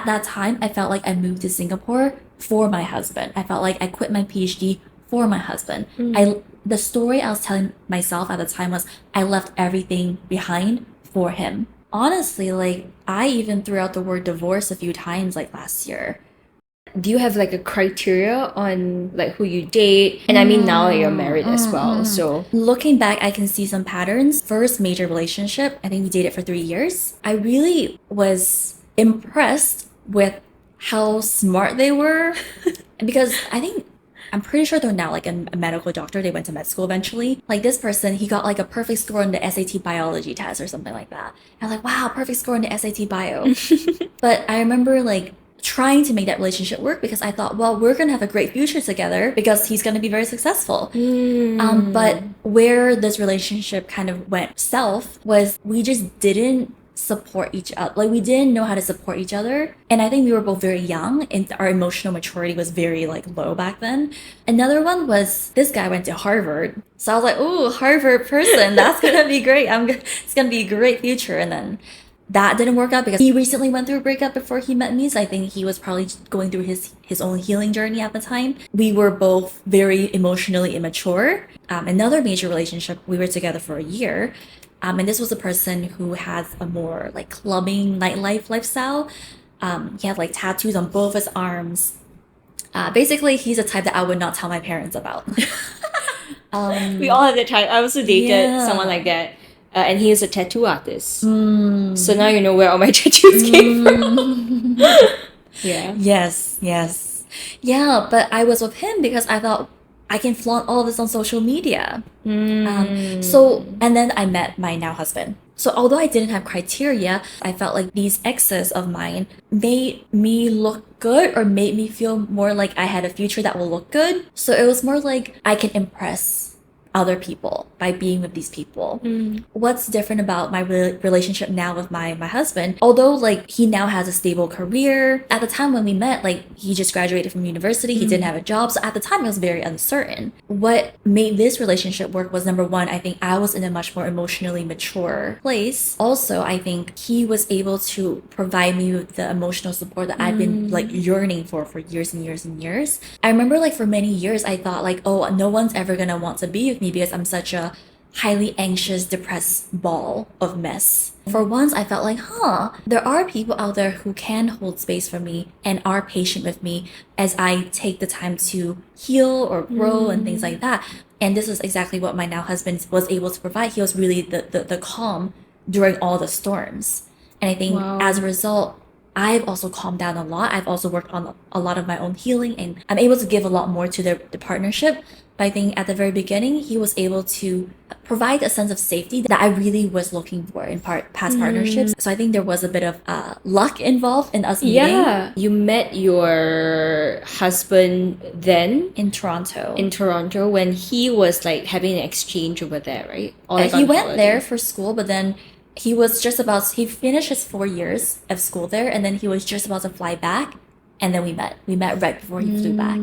at that time, I felt like I moved to Singapore for my husband. I felt like I quit my PhD for my husband. The story I was telling myself at the time was I left everything behind for him. Honestly, like I even threw out the word divorce a few times like last year. Do you have like a criteria on like who you date? And I mean now that you're married as well. So Looking back, I can see some patterns. First major relationship, I think we dated for 3 years. I really was impressed with how smart they were because I'm pretty sure they're now like a medical doctor. They went to med school eventually. Like this person, he got like a perfect score on the SAT biology test or something like that. I was like, wow, perfect score on the SAT bio. But I remember like trying to make that relationship work because I thought, well, we're gonna have a great future together because he's gonna be very successful. But where this relationship kind of went south was we just didn't support each other. Like we didn't know how to support each other. And I think we were both very young and our emotional maturity was very like low back then. Another one was this guy went to Harvard. So I was like, oh, Harvard person, that's gonna be great. It's gonna be a great future. And then that didn't work out because he recently went through a breakup before he met me. So I think he was probably going through his own healing journey at the time. We were both very emotionally immature. Another major relationship, we were together for a year. And this was a person who has a more like clubbing nightlife lifestyle. He had like tattoos on both his arms. Basically, he's a type that I would not tell my parents about. we all have that type. I also dated someone like that. And he is a tattoo artist. So now you know where all my tattoos came from. Yeah. Yes. Yeah, but I was with him because I thought I can flaunt all of this on social media. And then I met my now husband. So although I didn't have criteria, I felt like these exes of mine made me look good or made me feel more like I had a future that will look good. So it was more like I can impress other people by being with these people. What's different about my relationship now with my husband, although like he now has a stable career, at the time when we met, like he just graduated from university, he didn't have a job, so at the time it was very uncertain. What made this relationship work was number one, I think I was in a much more emotionally mature place. Also, I think he was able to provide me with the emotional support that I've been like yearning for years and years and years. I remember like for many years I thought like, oh, no one's ever gonna want to be with me because I'm such a highly anxious, depressed ball of mess. For once, I felt like, there are people out there who can hold space for me and are patient with me as I take the time to heal or grow and things like that. And this is exactly what my now husband was able to provide. He was really the calm during all the storms. And I think as a result, I've also calmed down a lot. I've also worked on a lot of my own healing and I'm able to give a lot more to the partnership. But I think at the very beginning, he was able to provide a sense of safety that I really was looking for in past partnerships. So I think there was a bit of luck involved in us meeting. Yeah. You met your husband then? In Toronto. In Toronto when he was like having an exchange over there, right? Or like he on went holiday. there for school, but then he finished his 4 years of school there and then he was just about to fly back. And then we met right before he flew back.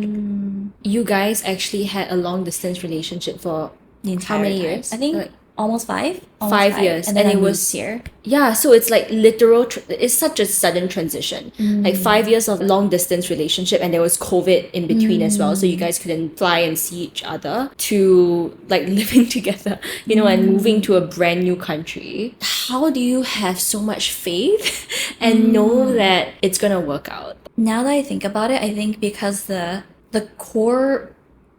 You guys actually had a long distance relationship for The entire how many time. years? I think like, almost 5. 5 years. And then it I was moved here. Yeah, so it's like literal, it's such a sudden transition. Like 5 years of long distance relationship and there was COVID in between as well. So you guys couldn't fly and see each other to like living together, you know, and moving to a brand new country. How do you have so much faith and know that it's gonna work out? Now that I think about it, I think because the core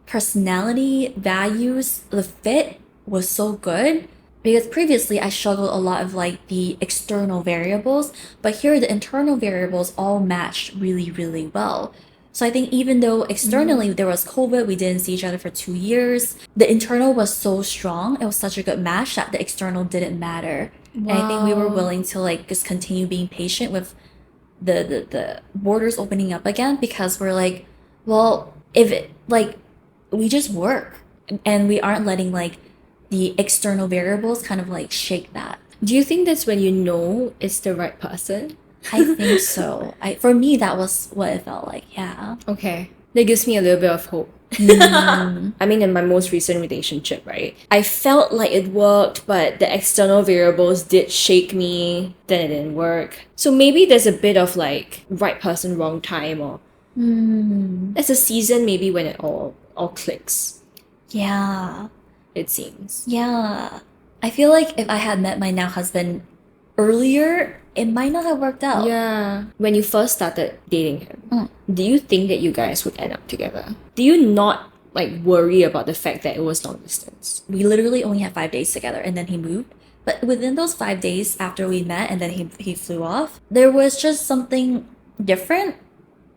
personality, values, the fit was so good. Because previously I struggled a lot of like the external variables, but here the internal variables all matched really, really well. So I think even though externally there was COVID, we didn't see each other for 2 years, the internal was so strong. It was such a good match that the external didn't matter. And I think we were willing to like just continue being patient with the borders opening up again because we're like, well, if it like we just work and we aren't letting like the external variables kind of like shake that. Do you think that's when you know it's the right person? I think so. For me, that was what it felt like. Yeah. Okay. That gives me a little bit of hope. I mean, in my most recent relationship, right? I felt like it worked, but the external variables did shake me, then it didn't work. So maybe there's a bit of like right person, wrong time, or there's a season maybe when it all clicks, Yeah. it seems. Yeah. I feel like if I had met my now husband earlier, it might not have worked out. Yeah. When you first started dating him, do you think that you guys would end up together? Do you not like worry about the fact that it was long distance? We literally only had 5 days together and then he moved. But within those 5 days after we met and then he flew off, there was just something different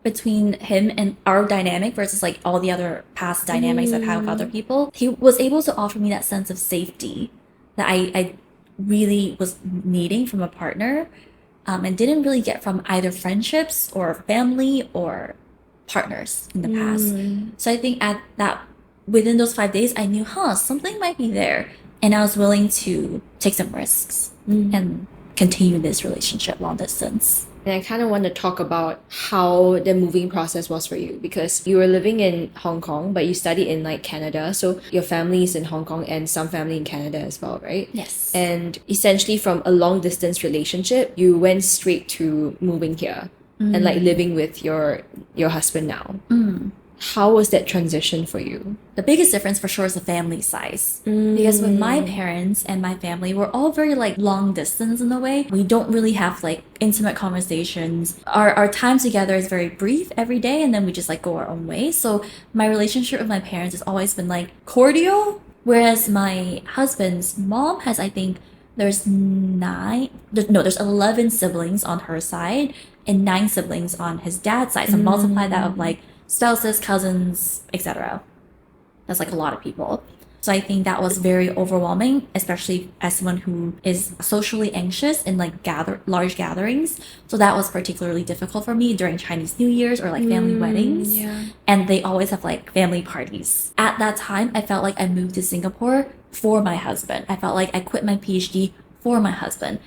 between him and our dynamic versus like all the other past dynamics I've had with other people. He was able to offer me that sense of safety that I really was needing from a partner, and didn't really get from either friendships or family or partners in the past. So I think at that within those 5 days, I knew, something might be there, and I was willing to take some risks and continue this relationship long distance. And I kind of want to talk about how the moving process was for you, because you were living in Hong Kong, but you studied in like Canada. So your family is in Hong Kong and some family in Canada as well, right? Yes. And essentially from a long distance relationship, you went straight to moving here and like living with your husband now. How was that transition for you? The biggest difference for sure is the family size. Because with my parents and my family, we're all very like long distance in a way. We don't really have like intimate conversations. Our time together is very brief every day, and then we just like go our own way. So my relationship with my parents has always been like cordial. Whereas my husband's mom has, I think, there's 11 siblings on her side and 9 siblings on his dad's side. So multiply that of like spouses, cousins, etc. That's like a lot of people. So I think that was very overwhelming, especially as someone who is socially anxious in like large gatherings. So that was particularly difficult for me during Chinese New Year's or like family weddings. Yeah. And they always have like family parties. At that time, I felt like I moved to Singapore for my husband. I felt like I quit my PhD for my husband.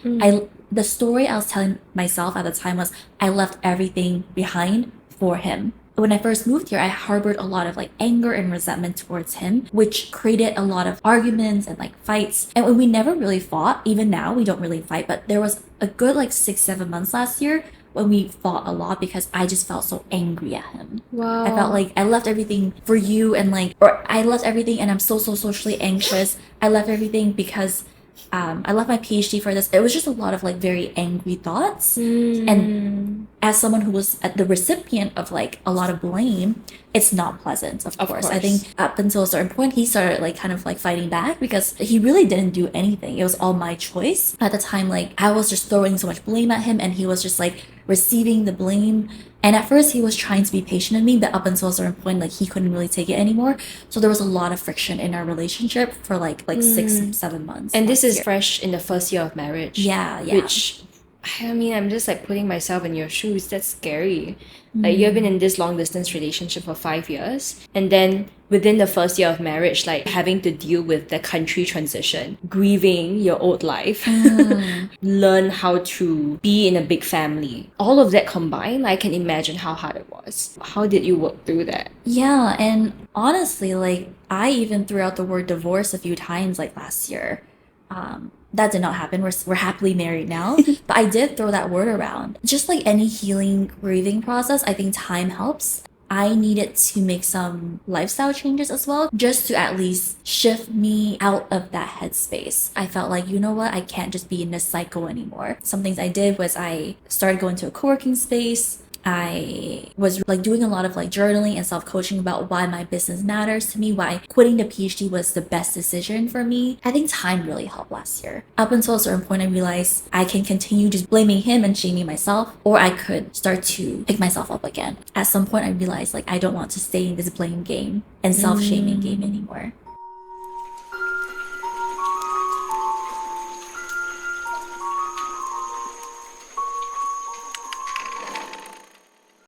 The story I was telling myself at the time was I left everything behind for him. When I first moved here, I harbored a lot of like anger and resentment towards him, which created a lot of arguments and like fights. And we never really fought. Even now, we don't really fight. But there was a good like 6-7 months last year when we fought a lot because I just felt so angry at him. Wow. I felt like I left everything for you and like, or I left everything and I'm so socially anxious. I left everything because I left my PhD for this. It was just a lot of like very angry thoughts. And as someone who was the recipient of like a lot of blame, it's not pleasant, of course. I think up until a certain point, he started like kind of like fighting back because he really didn't do anything. It was all my choice. At the time, like I was just throwing so much blame at him and he was just like receiving the blame. And at first he was trying to be patient with me, but up until a certain point, like he couldn't really take it anymore. So there was a lot of friction in our relationship for like 6-7 months. And this is fresh in the first year of marriage. Yeah. Which, I mean, I'm just like putting myself in your shoes. That's scary. Like you've been in this long distance relationship for 5 years, and then within the first year of marriage, like having to deal with the country transition, grieving your old life, learn how to be in a big family. All of that combined, I can imagine how hard it was. How did you work through that? Yeah, and honestly, like I even threw out the word divorce a few times like last year. That did not happen. We're happily married now. But I did throw that word around. Just like any healing, grieving process, I think time helps. I needed to make some lifestyle changes as well, just to at least shift me out of that headspace. I felt like, you know what, I can't just be in this cycle anymore. Some things I did was I started going to a co-working space. I was like doing a lot of like journaling and self-coaching about why my business matters to me, why quitting the PhD was the best decision for me. I think time really helped last year. Up until a certain point, I realized I can continue just blaming him and shaming myself, or I could start to pick myself up again. At some point, I realized like I don't want to stay in this blame game and self-shaming game anymore.